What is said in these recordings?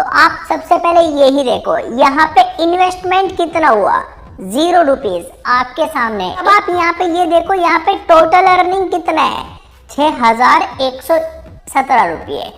तो आप सबसे पहले यही देखो, यहाँ पे इन्वेस्टमेंट कितना हुआ, 0 रुपीज आपके सामने। अब आप यहाँ पे ये देखो, यहाँ पे टोटल अर्निंग कितना है, 6117 रुपये।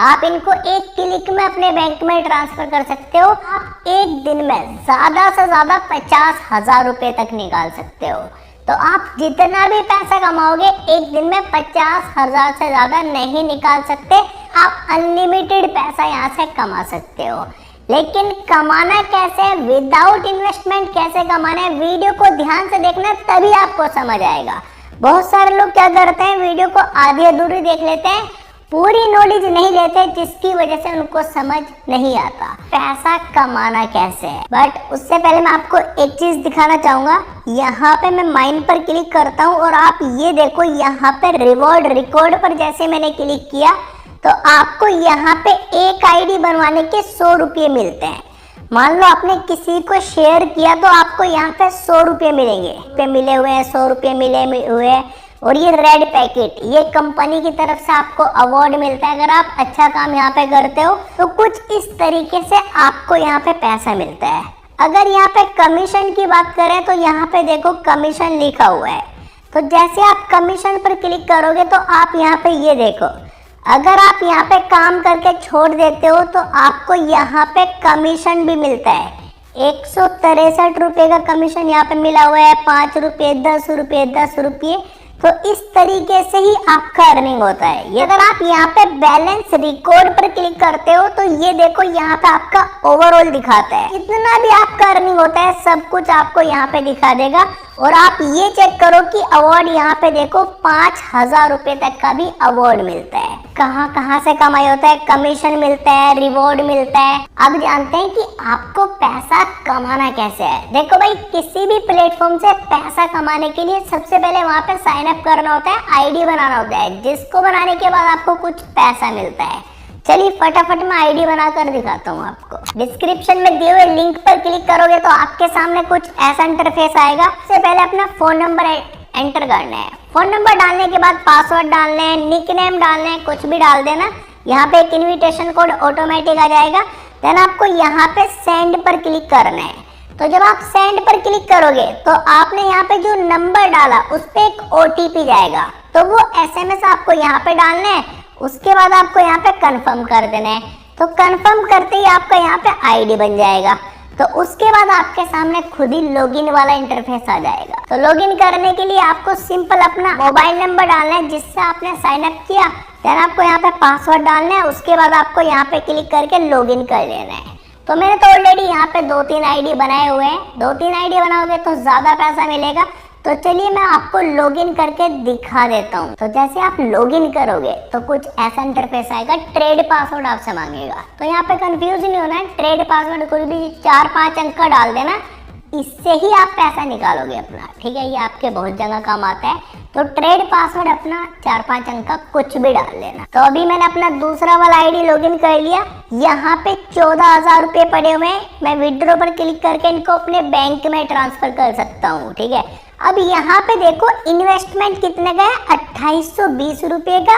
आप इनको एक क्लिक में अपने बैंक में ट्रांसफर कर सकते हो। आप एक दिन में ज्यादा से ज्यादा 50,000 रुपये तक निकाल सकते हो। तो आप जितना भी पैसा कमाओगे एक दिन में 50,000 से ज्यादा नहीं निकाल सकते। आप अनलिमिटेड पैसा यहाँ से कमा सकते हो। लेकिन कमाना कैसे है, विदाउट इन्वेस्टमेंट कैसे कमाना है, वीडियो को ध्यान से देखना, तभी आपको समझ आएगा। बहुत सारे लोग क्या करते हैं, वीडियो को आधी अधूरी देख लेते हैं, पूरी नॉलेज नहीं लेते, जिसकी वजह से उनको समझ नहीं आता पैसा कमाना कैसे है। बट उससे पहले मैं आपको एक चीज दिखाना चाहूंगा। यहाँ पे मैं माइन पर क्लिक करता हूँ और आप ये देखो, यहाँ पे रिवॉर्ड रिकॉर्ड पर जैसे मैंने क्लिक किया तो आपको यहाँ पे एक आईडी बनवाने के 100 रुपये मिलते हैं। मान लो आपने किसी को शेयर किया तो आपको यहाँ पे 100 रुपये मिलेंगे, मिले हुए हैं 100 रुपये मिले हुए हैं। और ये रेड पैकेट, ये कंपनी की तरफ से आपको अवार्ड मिलता है। अगर आप अच्छा काम यहाँ पे करते हो तो कुछ इस तरीके से आपको यहाँ पे पैसा मिलता है। अगर यहाँ पे कमीशन की बात करें तो यहाँ पे देखो कमीशन लिखा हुआ है। तो जैसे आप कमीशन पर क्लिक करोगे तो आप यहाँ पे ये देखो, अगर आप यहाँ पे काम करके छोड़ देते हो तो आपको यहाँ पे कमीशन भी मिलता है। 163 रुपये का कमीशन यहाँ पे मिला हुआ है, 5 रुपये, 10 रुपये, 10 रुपये। तो इस तरीके से ही आपका अर्निंग होता है। ये अगर आप यहाँ पे बैलेंस रिकॉर्ड पर क्लिक करते हो तो ये देखो, यहाँ पे आपका ओवरऑल दिखाता है, कितना भी आपका अर्निंग होता है सब कुछ आपको यहाँ पे दिखा देगा। और आप ये चेक करो कि अवार्ड यहाँ पे देखो 5,000 रुपये तक का भी अवार्ड मिलता है। कहाँ कहाँ से कमाई होता है, कमीशन मिलता है, रिवॉर्ड मिलता है। अब जानते हैं कि आपको पैसा कमाना कैसे है। देखो भाई, किसी भी प्लेटफॉर्म से पैसा कमाने के लिए सबसे पहले वहाँ पे साइन अप करना होता है, आईडी बनाना होता है, जिसको बनाने के बाद आपको कुछ पैसा मिलता है। चलिए फटाफट मैं आईडी बनाकर दिखाता हूँ आपको। डिस्क्रिप्शन में दिए हुए लिंक पर क्लिक करोगे तो आपके सामने कुछ ऐसा इंटरफेस आएगा। सबसे पहले अपना फोन नंबर एंटर करना है। फोन नंबर डालने के बाद पासवर्ड डालना है, निकनेम डालना है, कुछ भी डाल देना। यहाँ पे एक इन्विटेशन कोड ऑटोमेटिक आ जाएगा। देन आपको यहाँ पे सेंड पर क्लिक करना है। तो जब आप सेंड पर क्लिक करोगे तो आपने यहाँ पे जो नंबर डाला उस पर एक OTP जाएगा, तो वो SMS आपको यहाँ पे डालना है। उसके बाद आपको यहाँ पे कंफर्म कर देना है। तो कंफर्म करते ही आपका यहाँ पे आईडी बन जाएगा। तो उसके बाद आपके सामने खुद ही लॉगिन वाला इंटरफेस आ जाएगा। तो लॉगिन करने के लिए आपको सिंपल अपना मोबाइल नंबर डालना है जिससे आपने साइन अप किया। देन आपको यहाँ पे पासवर्ड डालना है। उसके बाद आपको यहाँ पे क्लिक करके लॉगिन कर लेना है। तो मैंने तो ऑलरेडी यहाँ पे 2-3 आईडी बनाए हुए हैं। 2-3 आईडी बनाओगे तो ज्यादा पैसा मिलेगा। तो चलिए मैं आपको लॉगिन करके दिखा देता हूँ। तो जैसे आप लॉगिन करोगे तो कुछ ऐसा इंटरफेस आएगा, ट्रेड पासवर्ड आपसे मांगेगा। तो यहाँ पे कंफ्यूज नहीं होना है, ट्रेड पासवर्ड कुछ भी 4-5 अंक का डाल देना, इससे ही आप पैसा निकालोगे अपना। ठीक है, ये आपके बहुत जगह काम आता है। तो ट्रेड पासवर्ड अपना 4-5 अंक का कुछ भी डाल लेना। तो अभी मैंने अपना दूसरा वाला आईडी लॉगिन कर लिया। यहाँ पे 14,000 रुपये पड़े हुए हैं। मैं विड्रॉ पर क्लिक करके इनको अपने बैंक में ट्रांसफर कर सकता हूँ। ठीक है, अब यहाँ पे देखो इन्वेस्टमेंट कितने का है, 2820 रुपये का।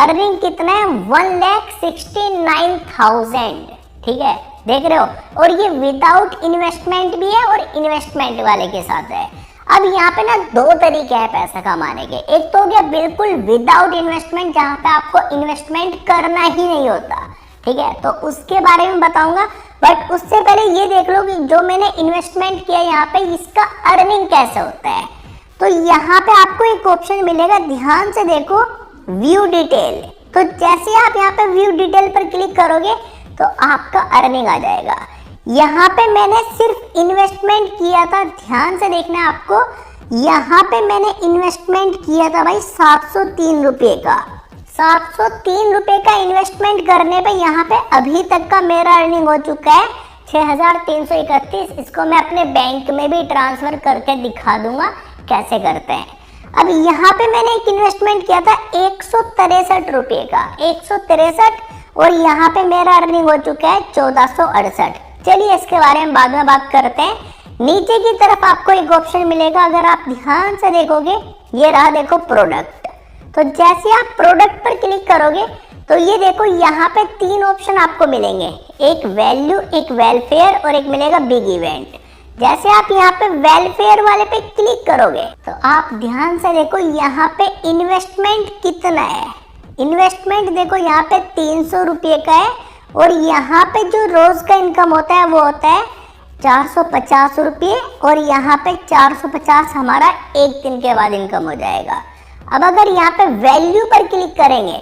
अर्निंग कितना है, 1,69,000। ठीक है, देख रहे हो। और ये विदाउट इन्वेस्टमेंट भी है और इन्वेस्टमेंट वाले के साथ है। अब यहाँ पे ना 2 तरीके हैं पैसा कमाने के। एक तो हो गया बिल्कुल विदाउट इन्वेस्टमेंट, जहाँ पे आपको इन्वेस्टमेंट करना ही नहीं होता। ठीक है, तो उसके बारे में बताऊंगा। बट उससे पहले ये देख लो कि जो मैंने इन्वेस्टमेंट किया यहाँ पे, इसका अर्निंग कैसे होता है। तो यहाँ पे आपको एक ऑप्शन मिलेगा, ध्यान से देखो, व्यू डिटेल। तो जैसे आप यहाँ पे व्यू डिटेल पर क्लिक करोगे तो आपका अर्निंग आ जाएगा। यहाँ पे मैंने सिर्फ इन्वेस्टमेंट किया था, ध्यान से देखना आपको। यहाँ पे मैंने इन्वेस्टमेंट किया था भाई 703 रुपये का। 703 रुपये का इन्वेस्टमेंट करने पे यहाँ पे अभी तक का मेरा अर्निंग हो चुका है 6,331। इसको मैं अपने बैंक में भी ट्रांसफर करके दिखा दूंगा कैसे करते हैं। अब यहाँ पे मैंने एक इन्वेस्टमेंट किया था 163 रुपये का, 163। और यहाँ पे मेरा अर्निंग हो चुका है 1468। चलिए इसके बारे में बाद में बात करते हैं। नीचे की तरफ आपको एक ऑप्शन मिलेगा, अगर आप ध्यान से देखोगे, ये रहा देखो प्रोडक्ट। तो जैसे आप प्रोडक्ट पर क्लिक करोगे तो ये देखो यहाँ पे 3 ऑप्शन आपको मिलेंगे, एक वैल्यू, एक वेलफेयर और एक मिलेगा बिग इवेंट। जैसे आप यहाँ पे वेलफेयर वाले पे क्लिक करोगे तो आप ध्यान से देखो यहाँ पे इन्वेस्टमेंट कितना है। इन्वेस्टमेंट देखो यहाँ पे 300 रुपये का है और यहाँ पे जो रोज का इनकम होता है वो होता है 450 रुपये और यहाँ पे 450 हमारा एक दिन के बाद इनकम हो जाएगा। अब अगर यहाँ पे वैल्यू पर क्लिक करेंगे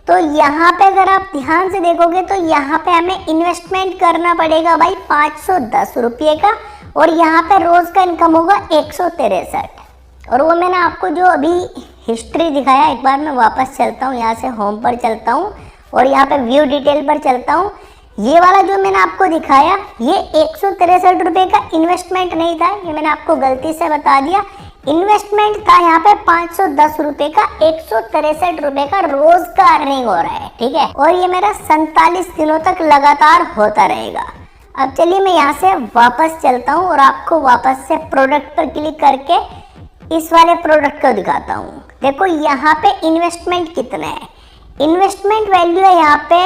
तो यहाँ पे अगर आप ध्यान से देखोगे तो यहाँ पे हमें इन्वेस्टमेंट करना पड़ेगा भाई 510 रुपये का और यहाँ पे रोज का इनकम होगा 163। और वो मैंने आपको जो अभी हिस्ट्री दिखाया, एक बार मैं वापस चलता हूँ, यहाँ से होम पर चलता हूँ और यहाँ पे व्यू डिटेल पर चलता हूँ। ये वाला जो मैंने आपको दिखाया ये 163 रुपये का इन्वेस्टमेंट नहीं था, ये मैंने आपको गलती से बता दिया। इन्वेस्टमेंट था यहाँ पे 510 रुपये का, 163 रुपये का रोज का अर्निंग हो रहा है, ठीक है। और ये मेरा 47 दिनों तक लगातार होता रहेगा। अब चलिए मैं यहाँ से वापस चलता हूँ और आपको वापस से प्रोडक्ट पर क्लिक करके इस वाले प्रोडक्ट को दिखाता हूँ। देखो यहाँ पे इन्वेस्टमेंट कितना है, इन्वेस्टमेंट वैल्यू है यहाँ पे,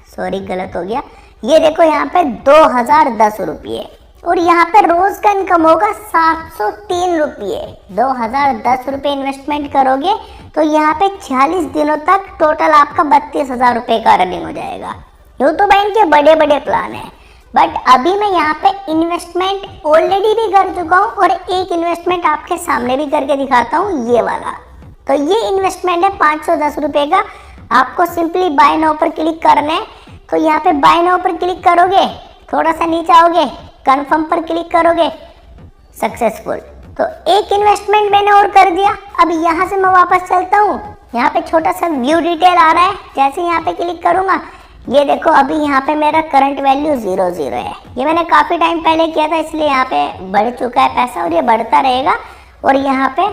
सॉरी गलत हो गया, ये देखो यहाँ पे 2010 रुपये और यहाँ पे रोज का इनकम होगा 703 रुपये। 2010 रुपये इन्वेस्टमेंट करोगे तो यहाँ पे 46 दिनों तक टोटल आपका 32,000 रुपये का अर्निंग हो जाएगा। यूँ तो बैंक के बड़े बड़े प्लान है, बट अभी मैं यहाँ पे इन्वेस्टमेंट ऑलरेडी भी कर चुका हूँ और एक इन्वेस्टमेंट आपके सामने भी करके दिखाता हूँ, ये वाला। तो ये इन्वेस्टमेंट है 510 रुपये का। आपको सिंपली बाय नाउ पर क्लिक करना है। तो यहाँ पे बाय नाउ पर क्लिक करोगे, थोड़ा सा नीचे आओगे, कंफर्म पर क्लिक करोगे, सक्सेसफुल। तो एक इन्वेस्टमेंट मैंने और कर दिया। अब यहाँ से मैं वापस चलता हूँ, यहाँ पे छोटा सा व्यू डिटेल आ रहा है, जैसे यहाँ पे क्लिक करूँगा ये देखो अभी यहाँ पे मेरा करंट वैल्यू 00 है। ये मैंने काफ़ी टाइम पहले किया था इसलिए यहाँ पे बढ़ चुका है पैसा और ये बढ़ता रहेगा और यहाँ पे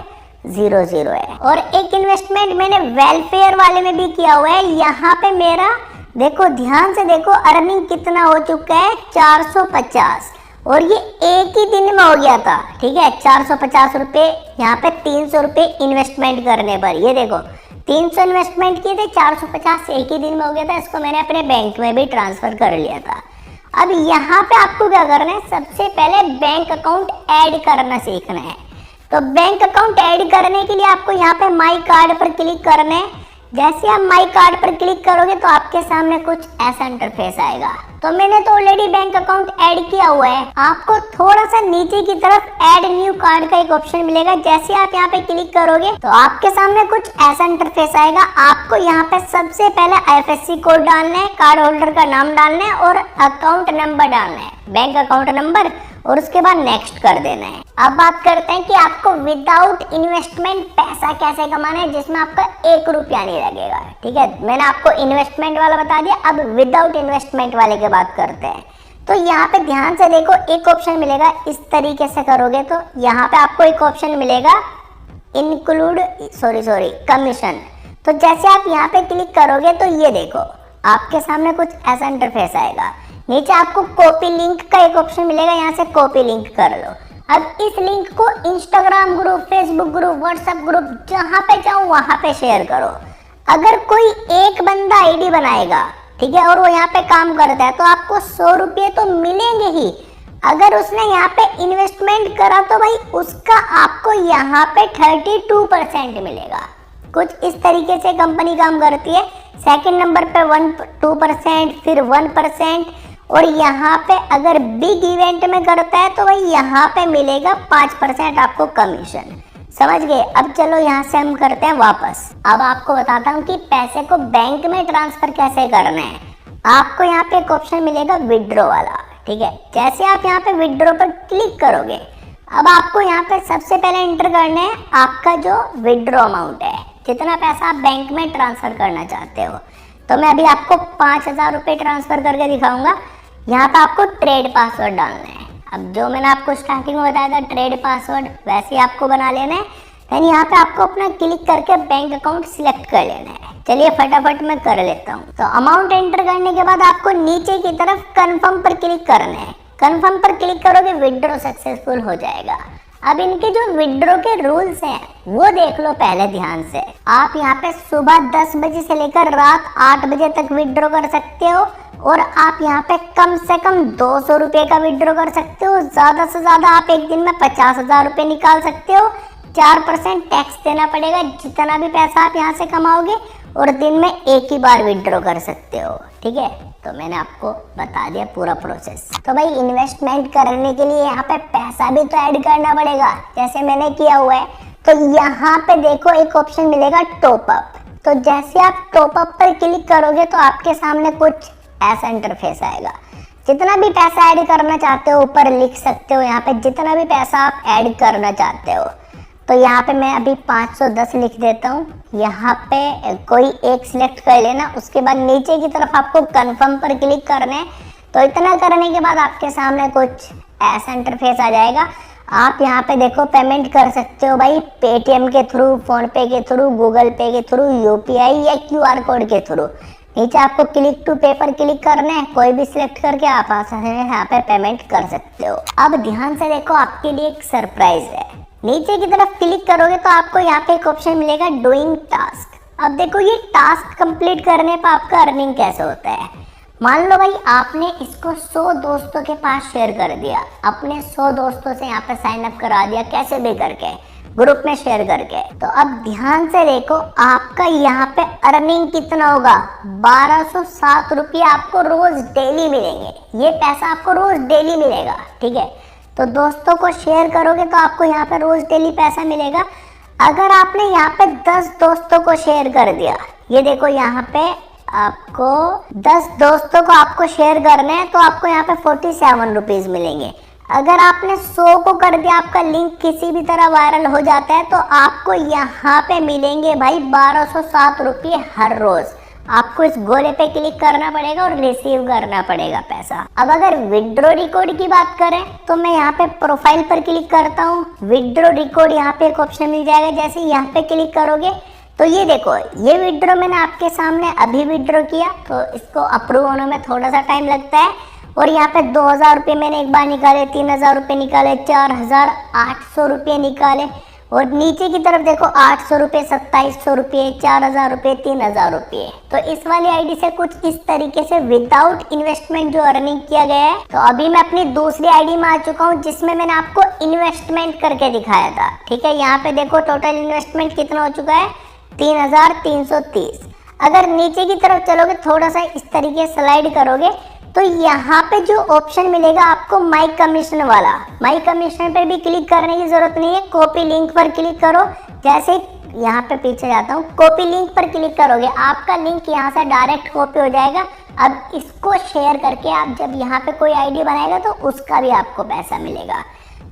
00 है। और एक इन्वेस्टमेंट मैंने वेलफेयर वाले में भी किया हुआ है। यहाँ पे मेरा देखो ध्यान से देखो अर्निंग कितना हो चुका है, 450 और ये एक ही दिन में हो गया था, ठीक है। 450 रुपये, यहाँ पे 300 रुपये इन्वेस्टमेंट करने पर, ये देखो 300 इन्वेस्टमेंट किए थे, 450 एक ही दिन में हो गया था। इसको मैंने अपने बैंक में भी ट्रांसफर कर लिया था। अब यहाँ पे आपको क्या करना है, सबसे पहले बैंक अकाउंट ऐड करना सीखना है। तो बैंक अकाउंट ऐड करने के लिए आपको यहाँ पे माई कार्ड पर क्लिक करना है। जैसे आप माई कार्ड पर क्लिक करोगे तो आपके सामने कुछ ऐसा इंटरफेस आएगा। तो मैंने तो ऑलरेडी बैंक अकाउंट ऐड किया हुआ है। आपको थोड़ा सा नीचे की तरफ ऐड न्यू कार्ड का एक ऑप्शन मिलेगा। जैसे आप यहाँ पे क्लिक करोगे तो आपके सामने कुछ ऐसा इंटरफेस आएगा। आपको यहाँ पे सबसे पहले IFSC कोड डालना है, कार्ड होल्डर का नाम डालना है और अकाउंट नंबर डालना है, बैंक अकाउंट नंबर, और उसके बाद नेक्स्ट कर देना है। अब बात करते हैं कि आपको विदाउट इन्वेस्टमेंट पैसा कैसे कमाना है जिसमें आपका 1 रुपया नहीं लगेगा, ठीक है। मैंने आपको इन्वेस्टमेंट वाला बता दिया, अब विदाउट इन्वेस्टमेंट वाले की बात करते हैं। तो यहाँ पे ध्यान से देखो एक ऑप्शन मिलेगा, इस तरीके से करोगे तो यहाँ पे आपको एक ऑप्शन मिलेगा इंक्लूड कमीशन। तो जैसे आप यहाँ पे क्लिक करोगे तो ये देखो आपके सामने कुछ ऐसा इंटरफेस आएगा। नीचे आपको कॉपी लिंक का एक ऑप्शन मिलेगा, यहाँ से कॉपी लिंक कर लो। अब इस लिंक को Instagram group, Facebook group, WhatsApp group, जहाँ पे चाहो वहाँ पे शेयर करो। अगर कोई एक बंदा आईडी बनाएगा, ठीक है, और वो यहाँ पे काम करता है तो आपको 100 रुपये तो मिलेंगे ही। अगर उसने यहाँ पे इन्वेस्टमेंट करा तो भाई उसका आपको यहाँ पे 32% मिलेगा। कुछ इस तरीके से कंपनी काम करती है। सेकंड नंबर पे 2%, फिर 1%, और यहाँ पे अगर बिग इवेंट में करता है तो भाई यहाँ पे मिलेगा 5% आपको कमीशन। समझ गए। अब चलो यहाँ से हम करते हैं वापस। अब आपको बताता हूँ कि पैसे को बैंक में ट्रांसफर कैसे करना है। आपको यहाँ पे एक ऑप्शन मिलेगा विड्रॉ वाला, ठीक है। जैसे आप यहाँ पे विड्रॉ पर क्लिक करोगे, अब आपको यहाँ पे सबसे पहले एंटर करना है आपका जो विड्रॉ अमाउंट है, कितना पैसा आप बैंक में ट्रांसफर करना चाहते हो। तो मैं अभी आपको 5,000 रुपये ट्रांसफर करके दिखाऊंगा। यहाँ पे आपको ट्रेड पासवर्ड डालना है। अब जो मैंने आपको स्टार्टिंग में बताया था ट्रेड पासवर्ड, वैसे ही आपको बना लेना है। देन यहाँ पे आपको अपना क्लिक करके बैंक अकाउंट सिलेक्ट कर लेना है। चलिए फटाफट मैं कर लेता हूँ। तो अमाउंट एंटर करने के बाद आपको नीचे की तरफ कंफर्म पर क्लिक करना है। कंफर्म पर क्लिक करोगे विड्रॉ सक्सेसफुल हो जाएगा। अब इनके जो विड्रॉ के रूल्स हैं वो देख लो पहले ध्यान से। आप यहाँ पे सुबह 10 बजे से लेकर रात 8 बजे तक विड्रॉ कर सकते हो और आप यहाँ पे कम से कम 200 रुपये का विड्रॉ कर सकते हो। ज्यादा से ज्यादा आप एक दिन में 50,000 रुपये निकाल सकते हो। 4% टैक्स देना पड़ेगा जितना भी पैसा आप यहाँ से कमाओगे, और दिन में एक ही बार विड्रॉ कर सकते हो। ठीक है, तो मैंने आपको बता दिया पूरा प्रोसेस। तो भाई इन्वेस्टमेंट करने के लिए यहाँ पे पैसा भी तो ऐड करना पड़ेगा, जैसे मैंने किया हुआ है। तो यहाँ पे देखो एक ऑप्शन मिलेगा टॉप अप। तो जैसे आप टॉप अप पर क्लिक करोगे तो आपके सामने कुछ ऐसा इंटरफेस आएगा। जितना भी पैसा ऐड करना चाहते हो ऊपर लिख सकते हो, यहाँ पे जितना भी पैसा आप ऐड करना चाहते हो। तो यहाँ पे मैं अभी 510 लिख देता हूँ। यहाँ पे कोई एक सिलेक्ट कर लेना, उसके बाद नीचे की तरफ आपको कंफर्म पर क्लिक करना है। तो इतना करने के बाद आपके सामने कुछ ऐसा इंटरफेस आ जाएगा। आप यहाँ पे देखो पेमेंट कर सकते हो भाई पेटीएम के थ्रू, फोन पे के थ्रू, गूगल पे के थ्रू, यूपीआई या क्यूआर कोड के थ्रू। नीचे आपको क्लिक टू पे पर क्लिक करना है, कोई भी सिलेक्ट करके आप यहाँ पे पेमेंट कर सकते हो। अब ध्यान से देखो, आपके लिए एक सरप्राइज है। नीचे की तरफ क्लिक करोगे तो आपको यहाँ पे एक ऑप्शन मिलेगा डूइंग टास्क। अब देखो ये टास्क कंप्लीट करने पर आपका अर्निंग कैसे होता है। मान लो भाई आपने इसको 100 दोस्तों के पास शेयर कर दिया, अपने 100 दोस्तों से यहाँ पे साइन अप करा दिया, कैसे भी करके ग्रुप में शेयर करके। तो अब ध्यान से देखो आपका यहाँ पे अर्निंग कितना होगा, 1207 रुपये आपको रोज डेली मिलेंगे। ये पैसा आपको रोज डेली मिलेगा। ठीक है, तो दोस्तों को शेयर करोगे तो आपको यहाँ पे रोज डेली पैसा मिलेगा। अगर आपने यहाँ पे 10 दोस्तों को शेयर कर दिया, ये देखो यहाँ पे आपको 10 दोस्तों को आपको शेयर करना है तो आपको यहाँ पे 47 रुपीज मिलेंगे। अगर आपने 100 को कर दिया, आपका लिंक किसी भी तरह वायरल हो जाता है तो आपको यहाँ पे मिलेंगे भाई 1207 रुपये हर रोज। आपको इस गोले पे क्लिक करना पड़ेगा और रिसीव करना पड़ेगा पैसा। अब अगर विड्रॉ रिकॉर्ड की बात करें तो मैं यहाँ पे प्रोफाइल पर क्लिक करता हूँ। विड्रॉ रिकॉर्ड यहाँ पे एक ऑप्शन मिल जाएगा। जैसे यहाँ पे क्लिक करोगे तो ये देखो ये विड्रॉ मैंने आपके सामने अभी विड्रॉ किया, तो इसको अप्रूव होने में थोड़ा सा टाइम लगता है। और यहाँ पे 2000 रुपये मैंने एक बार निकाले, 3000 रुपये निकाले, 4800 रुपये निकाले, और नीचे की तरफ देखो 800 रुपये, 2700 रुपये, 4000 रुपये, 3000 रुपये। तो इस वाली आईडी से कुछ इस तरीके से विदाउट इन्वेस्टमेंट जो अर्निंग किया गया है। तो अभी मैं अपनी दूसरी आईडी में आ चुका हूँ जिसमें मैंने आपको इन्वेस्टमेंट करके दिखाया था। ठीक है, यहाँ पे देखो टोटल इन्वेस्टमेंट कितना हो चुका है, 3330। अगर नीचे की तरफ चलोगे थोड़ा सा इस तरीके स्लाइड करोगे तो यहाँ पे जो ऑप्शन मिलेगा आपको माई कमीशन वाला, माई कमीशन पे भी क्लिक करने की जरूरत नहीं है। कॉपी लिंक पर क्लिक करो। जैसे यहाँ पे पीछे जाता हूँ, कॉपी लिंक पर क्लिक करोगे आपका लिंक यहाँ से डायरेक्ट कॉपी हो जाएगा। अब इसको शेयर करके आप जब यहाँ पे कोई आईडी बनाएगा तो उसका भी आपको पैसा मिलेगा।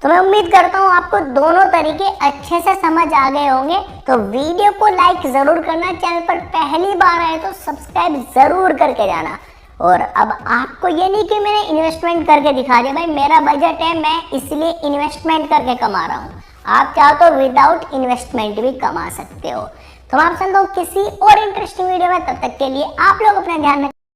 तो मैं उम्मीद करता हूँ आपको दोनों तरीके अच्छे से समझ आ गए होंगे। तो वीडियो को लाइक जरूर करना, चैनल पर पहली बार आए तो सब्सक्राइब जरूर करके जाना। और अब आपको ये नहीं कि मैंने इन्वेस्टमेंट करके दिखा दिया, भाई मेरा बजट है, मैं इसलिए इन्वेस्टमेंट करके कमा रहा हूँ। आप चाहो तो विदाउट इन्वेस्टमेंट भी कमा सकते हो। तो मैं आपसे मिलता हूँ किसी और इंटरेस्टिंग वीडियो में, तब तक के लिए आप लोग अपना ध्यान रखें।